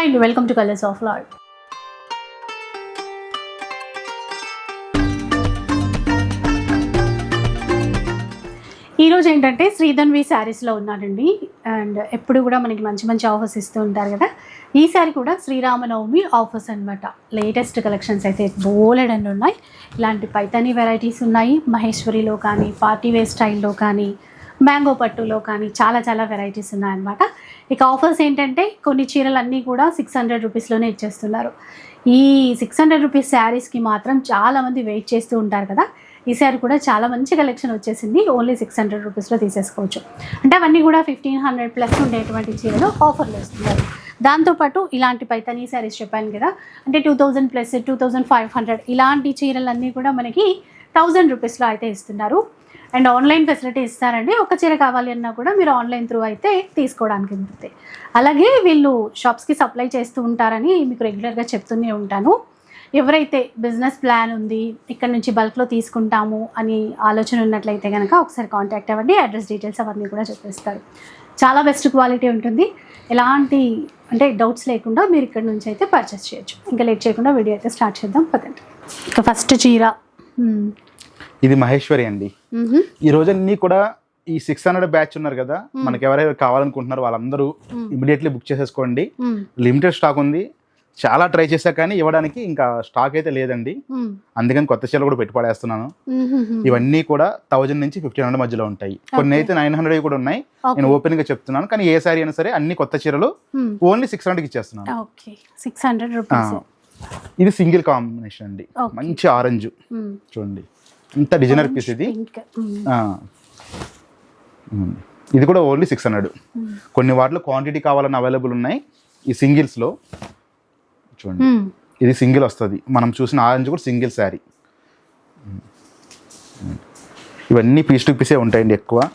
Hi and welcome to Colors of Lord. ఈరోజు ఏంటంటే శ్రీధన్వి శారీస్లో ఉన్నానండి. అండ్ ఎప్పుడు కూడా మనకి మంచి మంచి ఆఫర్స్ ఇస్తూ ఉంటారు కదా. ఈ శారీ కూడా శ్రీరామనవమి ఆఫర్స్ అనమాట. లేటెస్ట్ కలెక్షన్స్ అయితే బోలెడన్ని ఉన్నాయి. ఇలాంటి పైతానీ వెరైటీస్ ఉన్నాయి. మహేశ్వరిలో కానీ, పార్టీ వేర్ స్టైల్లో కానీ, మ్యాంగో పట్టులో కానీ చాలా చాలా వెరైటీస్ ఉన్నాయన్నమాట. ఇక ఆఫర్స్ ఏంటంటే కొన్ని చీరలన్నీ కూడా 600 రూపీస్లోనే ఇచ్చేస్తున్నారు. ఈ 600 రూపీస్ శారీస్కి మాత్రం చాలామంది వెయిట్ చేస్తూ ఉంటారు కదా. ఈ శారీ కూడా చాలా మంచి కలెక్షన్ వచ్చేసింది. ఓన్లీ 600 రూపీస్లో తీసేసుకోవచ్చు. అంటే అవన్నీ కూడా 1500 ప్లస్ ఉండేటువంటి చీరలు ఆఫర్లు ఇస్తున్నారు. దాంతోపాటు ఇలాంటి పైతానీ శారీస్ చెప్పాను కదా, అంటే 2000 ప్లస్ 2500 ఇలాంటి చీరలన్నీ కూడా మనకి 1000 రూపీస్లో అయితే ఇస్తున్నారు. అండ్ ఆన్లైన్ ఫెసిలిటీ ఇస్తారండి. ఒక చీర కావాలి అన్నా కూడా మీరు ఆన్లైన్ త్రూ అయితే తీసుకోవడానికి ఉంటుంది. అలాగే వీళ్ళు షాప్స్కి సప్లై చేస్తూ ఉంటారని మీకు రెగ్యులర్గా చెప్తూనే ఉంటాను. ఎవరైతే బిజినెస్ ప్లాన్ ఉంది, ఇక్కడ నుంచి బల్క్లో తీసుకుంటాము అని ఆలోచన ఉన్నట్లయితే కనుక ఒకసారి కాంటాక్ట్ అవ్వండి. అడ్రస్ డీటెయిల్స్ అవన్నీ కూడా చెప్పేస్తారు. చాలా బెస్ట్ క్వాలిటీ ఉంటుంది. ఎలాంటి అంటే డౌట్స్ లేకుండా మీరు ఇక్కడ నుంచి అయితే పర్చేస్ చేయొచ్చు. ఇంకా లేట్ చేయకుండా వీడియో అయితే స్టార్ట్ చేద్దాం పదండి. ఇక ఫస్ట్ చీర ఇది మహేశ్వరి అండి. ఈ రోజన్నీ కూడా ఈ 600 బ్యాచ్ ఉన్నారు కదా, మనకి ఎవరైనా కావాలనుకుంటున్నారో వాళ్ళందరూ ఇమీడియట్లీ బుక్ చేసేసుకోండి. లిమిటెడ్ స్టాక్ ఉంది. చాలా ట్రై చేశా కానీ ఇవ్వడానికి ఇంకా స్టాక్ అయితే లేదండి. అందుకని కొత్త చీరలు కూడా పెట్టి పడేస్తున్నాను. ఇవన్నీ కూడా 1000 నుంచి 1500 మధ్యలో ఉంటాయి. కొన్ని అయితే 900 కూడా ఉన్నాయి. నేను ఓపెన్ గా చెప్తున్నాను. కానీ ఏ సారీ అయినా సరే అన్ని కొత్త చీరలు ఓన్లీ 600కి ఇచ్చేస్తున్నాను. 600 రూపీస్. ఇది సింగిల్ కాంబినేషన్ అండి. మంచి ఆరెంజ్ చూడండి, ఇంత డిజైనర్ పీస్ ఇది. ఇది కూడా ఓన్లీ 600. కొన్ని వాటిలో క్వాంటిటీ కావాలని అవైలబుల్ ఉన్నాయి. ఈ సింగిల్స్లో చూడండి, ఇది సింగిల్ వస్తుంది. మనం చూసిన ఆరెంజ్ కూడా సింగిల్ శారీ. ఇవన్నీ పీస్ టు పీసే ఉంటాయండి ఎక్కువ.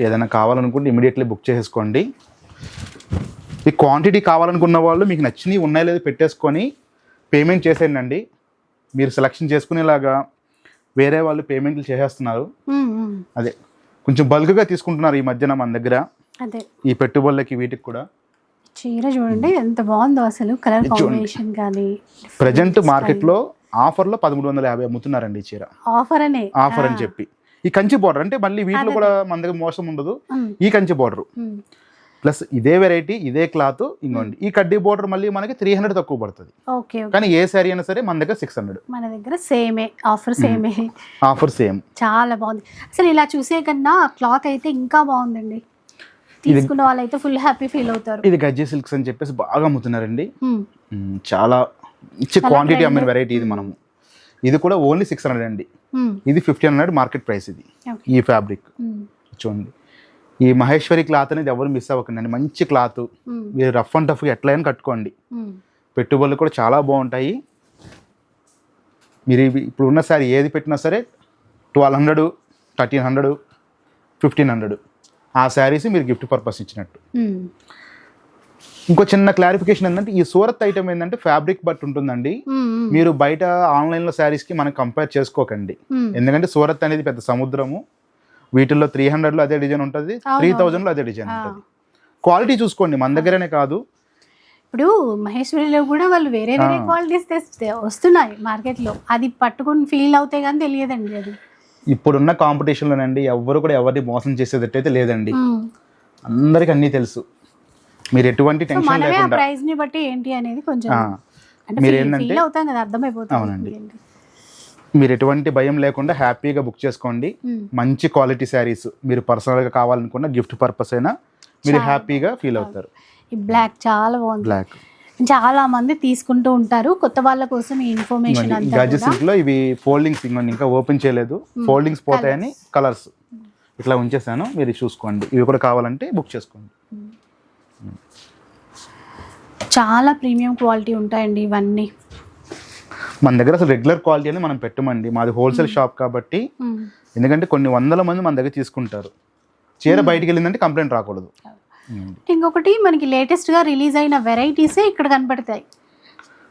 ఏదైనా కావాలనుకుంటే ఇమీడియట్లీ బుక్ చేసేసుకోండి. ఈ క్వాంటిటీ కావాలనుకున్న వాళ్ళు మీకు నచ్చినవి ఉన్నాయో లేదో పెట్టేసుకొని పేమెంట్ చేసేయండి. మీరు సెలెక్షన్ చేసుకునేలాగా వేరే వాళ్ళు పేమెంట్లు చేసేస్తున్నారు. అదే కొంచెం బల్క్గా తీసుకుంటున్నారు ఈ మధ్యన మన దగ్గర. అదే ఈ పెట్టుబడులకి వీటికి కూడా. చీర చూడండి ఎంత బాగుందో అసలు, కలర్ కాంబినేషన్ కానీ. ప్రెజెంట్ మార్కెట్లో ఆఫర్లో 1350 అమ్ముతున్నారండి ఈ చీర. ఆఫర్ అని చెప్పి. ఈ కంచి బోర్డర్ అంటే మళ్ళీ వీటిలో కూడా మన దగ్గర మోసం ఉండదు. ఈ కంచి బోర్డర్ ప్లస్ ఇదే వెరైటీ, ఇదే క్లాత్. ఇంకోండి ఈ కడ్డీ బోర్డర్ మళ్ళీ మనకి 300 తక్కువ పడుతుంది. కానీ ఏ శారీ అయినా సరే మన దగ్గర 600. మన దగ్గర సేమే ఆఫర్ సేమ్. చాలా బాగుంది అసలు. ఇలా చూసే కన్నా క్లాత్ అయితే ఇంకా బాగుందండి. తీసుకున్న వాళ్ళైతే ఫుల్ హ్యాపీ ఫీల్ అవుతారు. ఇది గజ్జి సిల్క్స్ అని చెప్పేసి బాగా అమ్ముతున్నారండి. చాలా మంచి క్వాంటిటీ అమ్మిన వెరైటీ ఇది. మనము ఇది కూడా ఓన్లీ 600 అండి. ఇది 1500 మార్కెట్ ప్రైస్. ఇది ఈ ఫ్యాబ్రిక్ చూడండి. ఈ మహేశ్వరి క్లాత్ అనేది ఎవరు మిస్ అవ్వకండి. మంచి క్లాత్. మీరు రఫ్ అండ్ టఫ్ ఎట్లయినా కట్టుకోండి. పెట్టుబడులు కూడా చాలా బాగుంటాయి. మీరు ఇప్పుడు ఉన్న సారీ ఏది పెట్టినా సరే 1200, 1300, 1500 ఆ శారీస్ మీరు గిఫ్ట్ పర్పస్ ఇచ్చినట్టు. ఇంకో చిన్న క్లారిఫికేషన్ ఏంటంటే ఈ సూరత్ ఐటమ్ ఏంటంటే ఫ్యాబ్రిక్ బట్ ఉంటుందండి. మీరు బయట ఆన్లైన్లో శారీస్కి మనం కంపేర్ చేసుకోకండి. ఎందుకంటే సూరత్ అనేది పెద్ద సముద్రము. వీటిల్లో 300లో అదే డిజైన్ ఉంటుంది, 3000లో అదే డిజైన్ ఉంటుంది. క్వాలిటీ చూసుకోండి. మన దగ్గరనే కాదు, ఇప్పుడు మహేశ్వరిలో కూడా వాళ్ళు వేరే వేరే క్వాలిటీస్ తెస్తే వస్తున్నాయి మార్కెట్లో. అది పట్టుకుని ఫీల్ అవుతే కానీ తెలియదండి. అది ఇప్పుడున్న కాంపిటీషన్లోనండి ఎవరు కూడా ఎవరిని మోసం చేసేటట్టయితే లేదండి. అందరికి అన్నీ తెలుసు. మీరు ఎటువంటి టెన్షన్ లేకుండా ప్రైస్ ని బట్టి ఏంటి అనేది కొంచెం మీరు ఏంటంటే అవుతాం కదా, అర్థమైపోతుంది. అవునండి, మీరు ఎటువంటి భయం లేకుండా హ్యాపీగా బుక్ చేసుకోండి. మంచి క్వాలిటీ శారీస్ మీరు పర్సనల్గా కావాలనుకున్న గిఫ్ట్ పర్పస్ అయినా మీరు హ్యాపీగా ఫీల్ అవుతారు. ఈ బ్లాక్ చాలా బాగుంది. బ్లాక్ చాలా మంది తీసుకుంటూ ఉంటారు. కొత్త వాళ్ళ కోసం ఈ ఇన్ఫర్మేషన్ అంతా. గజ్జి సిల్క్ లో ఇవి ఫోల్డింగ్స్ ఇంకా ఓపెన్ చేయలేదు. ఫోల్డింగ్స్ పోతాయని కలర్స్ ఇట్లా ఉంచేసాను. మీరు చూసుకోండి. ఇవి కూడా కావాలంటే బుక్ చేసుకోండి. చాలా ప్రీమియం క్వాలిటీ ఉంటాయండి ఇవన్నీ. మన దగ్గర అసలు రెగ్యులర్ క్వాలిటీ అని మనం పెట్టమండి. మాది హోల్సేల్ షాప్ కాబట్టి. ఎందుకంటే కొన్ని వందల మంది మన దగ్గర తీసుకుంటారు. చీర బయటికి వెళ్ళిందంటే కంప్లైంట్ రాకూడదు. ఇంకొకటి మనకి లేటెస్ట్గా రిలీజ్ అయిన వెరైటీసే ఇక్కడ కనపడతాయి.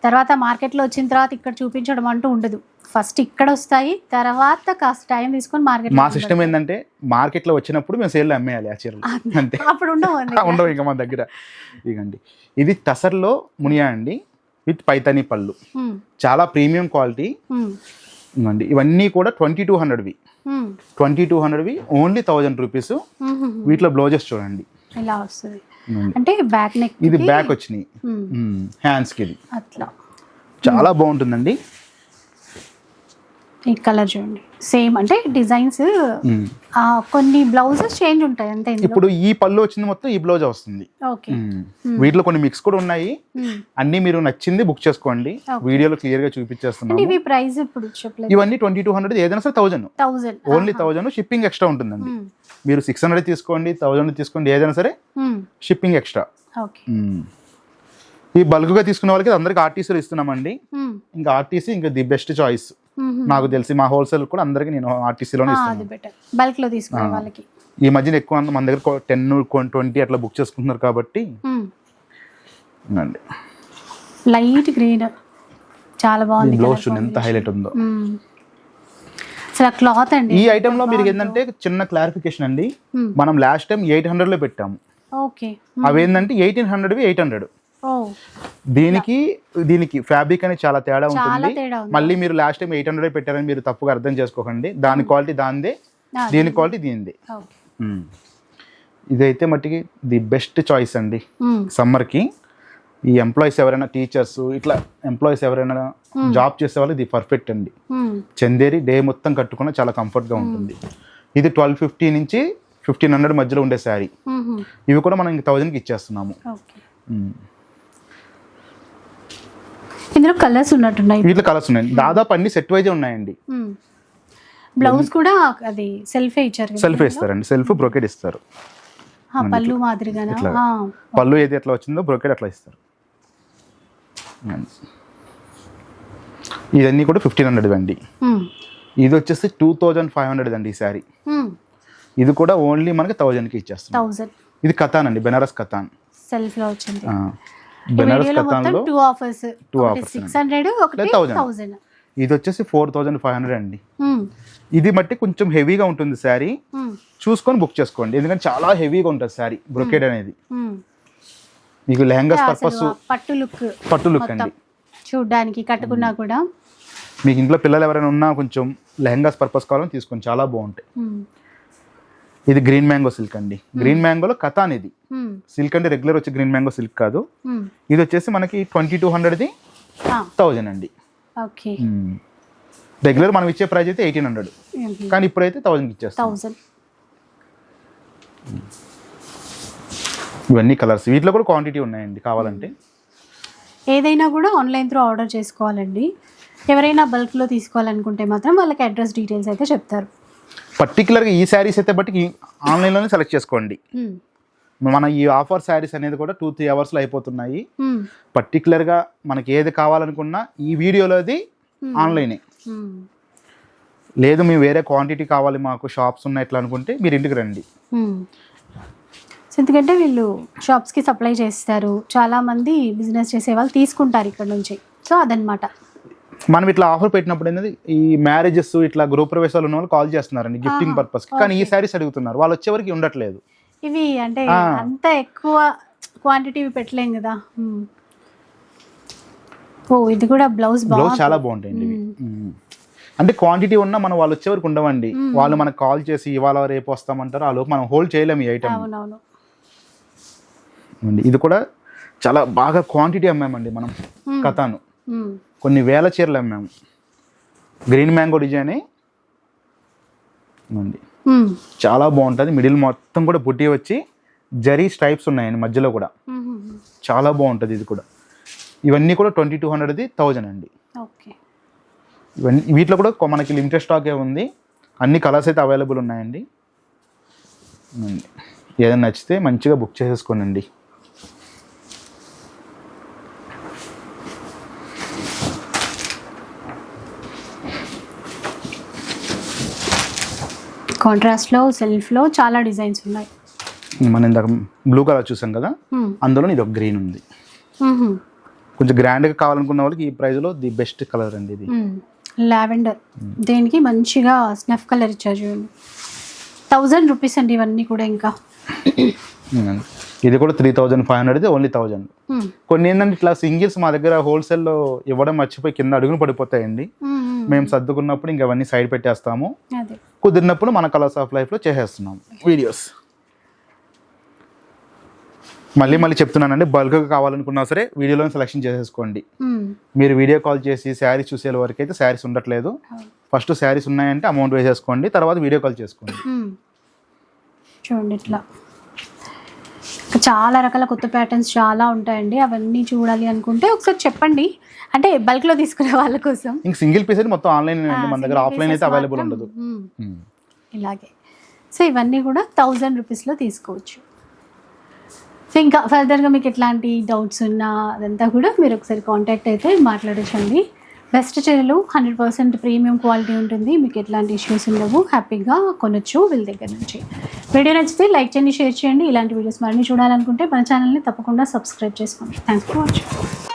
తర్వాత మార్కెట్లో వచ్చిన తర్వాత ఇక్కడ చూపించడం అంటూ ఉండదు. ఫస్ట్ ఇక్కడ వస్తాయి, తర్వాత కాస్త టైం తీసుకొని మార్కెట్. మా సిస్టమ్ ఏంటంటే మార్కెట్లో వచ్చినప్పుడు మేము సేల్లో అమ్మేయాలి ఆ చీరలు, అంతే. అప్పుడు ఉండవు ఉండవు ఇంకా మన దగ్గర. ఇదండి, ఇది టసర్లో మునియా అండి విత్ పైతానీ పళ్ళు, చాలా ప్రీమియం క్వాలిటీ అండి. ఇవన్నీ కూడా 2200వి, 2200వి ఓన్లీ 1000 రూపీస్. వీటిలో బ్లౌజెస్ చూడండి ఇలా వస్తుంది, అంటే బ్యాక్ నెక్, ఇది బ్యాక్ వచ్చినాయి, హ్యాండ్స్ కి ఇది అట్లా చాలా బాగుంటుందండి. ఈ కలర్ చూడండి, సేమ్ అంటే డిజైన్స్ కొన్ని బ్లౌజెస్ చేంజ్ ఉంటాయి అంతే. ఇప్పుడు ఈ పళ్ళు వచ్చింది మొత్తం ఈ బ్లౌజ్ వస్తుంది. ఓకే, వీటిలో కొన్ని మిక్స్ కూడా ఉన్నాయి. అన్ని మీరు నచ్చింది బుక్ చేసుకోండి, వీడియోలో క్లియర్ గా చూపించేస్తున్నాను. ఇవి ప్రైస్ ఇప్పుడు చెప్పలేదు. ఇవన్నీ 2200, ఏదైనా సరే 1000 ఓన్లీ 1000. షిప్పింగ్ ఎక్స్ట్రా ఉంటుందండి. మీరు 600 తీసుకోండి, 1000 తీసుకోండి, ఏదైనా సరే షిప్పింగ్ ఎక్స్ట్రా. ఈ బల్క్ గా తీసుకున్న వాళ్ళకి అందరికి ఆర్టీసీలు ఇస్తున్నామండి. ఇంకా ఆర్టీసీ ఇంకా ది బెస్ట్ చాయిస్ నాకు తెలిసి. మా హోల్సేల్ కూడా అందరికి నేను ఆర్టీసీలోనే ఇస్తాను, బల్క్ లో తీసుకునే వాళ్ళకి. ఈ మధ్యన ఎక్కువ మన దగ్గర 10, 20 అట్లా బుక్ చేసుకుంటున్నారు కాబట్టి. లైట్ గ్రీన్ చాలా బాగుంది, బ్లౌజ్ చూడండి ఎంత హైలైట్ ఉందో. అసలు క్లాత్ అండి. ఈ ఐటమ్ లో మీరు ఏంటంటే చిన్న క్లారిఫికేషన్ అండి, మనం లాస్ట్ టైం 800 లో పెట్టాము. ఓకే, అవేంటంటే 1800వి 800. దీనికి ఫ్యాబ్రిక్ అనేది చాలా తేడా ఉంటుంది. మళ్ళీ మీరు లాస్ట్ టైం 800 పెట్టారని మీరు తప్పుగా అర్థం చేసుకోకండి. దాని క్వాలిటీ దానిదే, దీని క్వాలిటీ దీనిదే. ఇదైతే మట్టికి ది బెస్ట్ చాయిస్ అండి సమ్మర్ కి. ఈ ఎంప్లాయీస్ ఎవరైనా, టీచర్స్ ఇట్లా ఎంప్లాయీస్ ఎవరైనా జాబ్ చేసే వాళ్ళకి ఇది పర్ఫెక్ట్ అండి. చందేరి డే మొత్తం కట్టుకున్న చాలా కంఫర్ట్ గా ఉంటుంది. ఇది 1250 నుంచి 1500 మధ్యలో ఉండే శారీ. ఇవి కూడా మనం 1000కి ఇచ్చేస్తున్నాము. ఇందులో కలర్స్ ఉన్నట్టున్నాయి. వీటిలో కలర్స్ ఉన్నాయి, దాదాపు అన్ని సెట్ వైజ్ ఉన్నాయండి. బ్లౌజ్ కూడా అది సెల్ఫే ఇచ్చారు, సెల్ఫ్ ఇస్తారండి, సెల్ఫ్ బ్రోకెడ్ ఇస్తారు. పళ్ళు మాదిరిగానే పళ్ళు ఏది ఎట్లా వచ్చిందో బ్రోకెడ్ అట్లా ఇస్తారు. ఇవన్నీ కూడా 1500 అండి. ఇది వచ్చేసి 2500 అండి ఈ శారీ. ఇది కూడా ఓన్లీ మనకి 1000కి ఇచ్చేస్తాం. 1000. ఇది కథాన్ అండి, బెనారస్ కథాన్ సెల్ఫ్ లో వచ్చింది. బెనారస్ కథాన్ లో 2 ఆఫర్స్, 600 ఒకటి 1000. ఇది వచ్చేసి 4500 అండి. ఇది బట్టి కొంచెం హెవీగా ఉంటుంది శారీ, చూసుకొని బుక్ చేసుకోండి. ఎందుకంటే చాలా హెవీగా ఉంటుంది శారీ బ్రొకేడ్ అనేది. మీకు లెహంగాస్ పర్పస్ పట్టు లుక్ అండి, చూడడానికి కట్టుకున్నా కూడా. మీకు ఇంట్లో పిల్లలు ఎవరైనా ఉన్నా కొంచెం లెహంగాస్ పర్పస్ కావాలని తీసుకొని చాలా బాగుంటాయి. ఇది గ్రీన్ మ్యాంగో సిల్క్ అండి. గ్రీన్ మ్యాంగోలో కథాన్. ఇది సిల్క్ అంటే రెగ్యులర్ వచ్చి గ్రీన్ మ్యాంగో సిల్క్ కాదు. ఇది వచ్చేసి మనకి 2200ది 1000 అండి. రెగ్యులర్ మనం ఇచ్చే ప్రైస్ అయితే 1800, కానీ ఇప్పుడైతే 1000కి ఇచ్చేస్తాం. ఇవన్నీ కలర్స్, వీటిలో కూడా క్వాంటిటీ ఉన్నాయండి కావాలంటే. ఏదైనా కూడా ఆన్లైన్ త్రూ ఆర్డర్ చేసుకోవాలండి. ఎవరైనా బల్క్లో తీసుకోవాలనుకుంటే మాత్రం వాళ్ళకి అడ్రస్ డీటెయిల్స్ అయితే చెప్తారు. పర్టికులర్గా ఈ శారీస్ అయితే బట్టి ఆన్లైన్లోనే సెలెక్ట్ చేసుకోండి. మన ఈ ఆఫర్ శారీస్ అనేది కూడా 2-3 అవర్స్లో అయిపోతున్నాయి. పర్టికులర్గా మనకి ఏది కావాలనుకున్నా ఈ వీడియోలోది ఆన్లైనే. లేదు మేము వేరే క్వాంటిటీ కావాలి, మాకు షాప్స్ ఉన్నాయి ఎట్లా అనుకుంటే మీరు ఇంటికి రండి. ఎందుకంటే వీళ్ళు షాప్స్కి సప్లై చేస్తారు, చాలామంది బిజినెస్ చేసే వాళ్ళు తీసుకుంటారు ఇక్కడ నుంచి. సో అదనమాట. మనం ఇట్లా ఆఫర్ పెట్టినప్పుడు ఏంటంటే ఈ మ్యారేజెస్ ఇట్లా గృహ ప్రవేశాలు ఉన్న వాళ్ళు కాల్ చేస్తున్నారండి గిఫ్టింగ్ పర్పస్, కానీ ఈ శారీస్ అడుగుతున్నారు. వాళ్ళు వచ్చే వరకు ఉండట్లేదు. ఇవి అంటే అంత ఎక్కువ క్వాంటిటీ పెట్టలేం కదా. ఓ ఇది కూడా బ్లౌజ్ చాలా బాగుంటాయండి ఇవి. అంటే క్వాంటిటీ ఉన్నా మనం వాళ్ళు వచ్చే వరకు ఉండవండి. వాళ్ళు మనకు కాల్ చేసి ఇవాళ రేపు వస్తామంటారు, ఆ లోపు మనం హోల్డ్ చేయలేము ఈ ఐటమ్. ఇది కూడా చాలా బాగా క్వాంటిటీ అమ్మామండి మనం. కథాను కొన్ని వేల చీరలు అమ్మాము. గ్రీన్ మ్యాంగో డిజైన్ అండి, చాలా బాగుంటుంది. మిడిల్ మొత్తం కూడా బుట్టి వచ్చి జరీ స్ట్రైప్స్ ఉన్నాయండి మధ్యలో కూడా, చాలా బాగుంటుంది ఇది కూడా. ఇవన్నీ కూడా 2200ది 1000 అండి. ఇవన్నీ వీటిలో కూడా మనకి లిమిటెడ్ స్టాకే ఉంది. అన్ని కలర్స్ అయితే అవైలబుల్ ఉన్నాయండి. ఏదైనా నచ్చితే మంచిగా బుక్ చేసేసుకోనండి. కాంట్రాస్ట్లో సెల్ఫ్లో చాలా డిజైన్స్ ఉన్నాయి. మనం ఇందాక బ్లూ కలర్ చూసాం కదా, అందులో ఇది ఒక గ్రీన్ ఉంది. కొంచెం గ్రాండ్గా కావాలనుకున్న వాళ్ళకి ఈ ప్రైస్లో ది బెస్ట్ కలర్ అండి ఇది. లావెండర్, దేనికి మంచిగా స్నఫ్ కలర్ ఇచ్చారు చూడండి. 1000 రూపీస్ అండి ఇవన్నీ కూడా. ఇంకా ఇది కూడా 3500, ఓన్లీ 1000. కొన్ని ఏంటంటే ఇట్లా సింగిల్స్ మా దగ్గర హోల్సేల్లో ఇవ్వడం మర్చిపోయి కింద అడుగును పడిపోతాయండి. మేము సర్దుకున్నప్పుడు ఇంక అవన్నీ సైడ్ పెట్టేస్తాము, కుదిరినప్పుడు మన కలర్స్ ఆఫ్ లైఫ్లో చేసేస్తున్నాము వీడియోస్. మళ్ళీ చెప్తున్నానండి, బల్క్గా కావాలనుకున్నా సరే వీడియోలో సెలెక్షన్ చేసేసుకోండి. మీరు వీడియో కాల్ చేసి శారీస్ చూసే వరకు అయితే శారీస్ ఉండట్లేదు. ఫస్ట్ శారీస్ ఉన్నాయంటే అమౌంట్ వేసేసుకోండి, తర్వాత వీడియో కాల్ చేసుకోండి. చూడండి ఇట్లా చాలా రకాల కొత్త ప్యాటర్న్స్ చాలా ఉంటాయండి. అవన్నీ చూడాలి అనుకుంటే ఒకసారి చెప్పండి, అంటే బల్క్లో తీసుకునే వాళ్ళ కోసం. ఇంక సింగిల్ పీస్ అయితే మొత్తం ఆన్లైన్ అండి, మన దగ్గర ఆఫ్లైన్ అయితే అవైలబుల్ ఉండదు. ఇలాగే సో ఇవన్నీ కూడా 1000 రూపీస్లో తీసుకోవచ్చు. సో ఇంకా ఫర్దర్గా మీకు ఎట్లాంటి డౌట్స్ ఉన్నా అదంతా కూడా మీరు ఒకసారి కాంటాక్ట్ అయితే మాట్లాడచ్చండి. బెస్ట్ చీరలు 100% ప్రీమియం క్వాలిటీ ఉంటుంది, మీకు ఎట్లాంటి ఇష్యూస్ ఉండవు, హ్యాపీగా కొనొచ్చు వీళ్ళ దగ్గర నుంచి. వీడియో నచ్చితే లైక్ చేయండి, షేర్ చేయండి. ఇలాంటి వీడియోస్ మరిన్ని చూడాలనుకుంటే మన ఛానల్ని తప్పకుండా సబ్స్క్రైబ్ చేసుకోండి. Thanks for watching.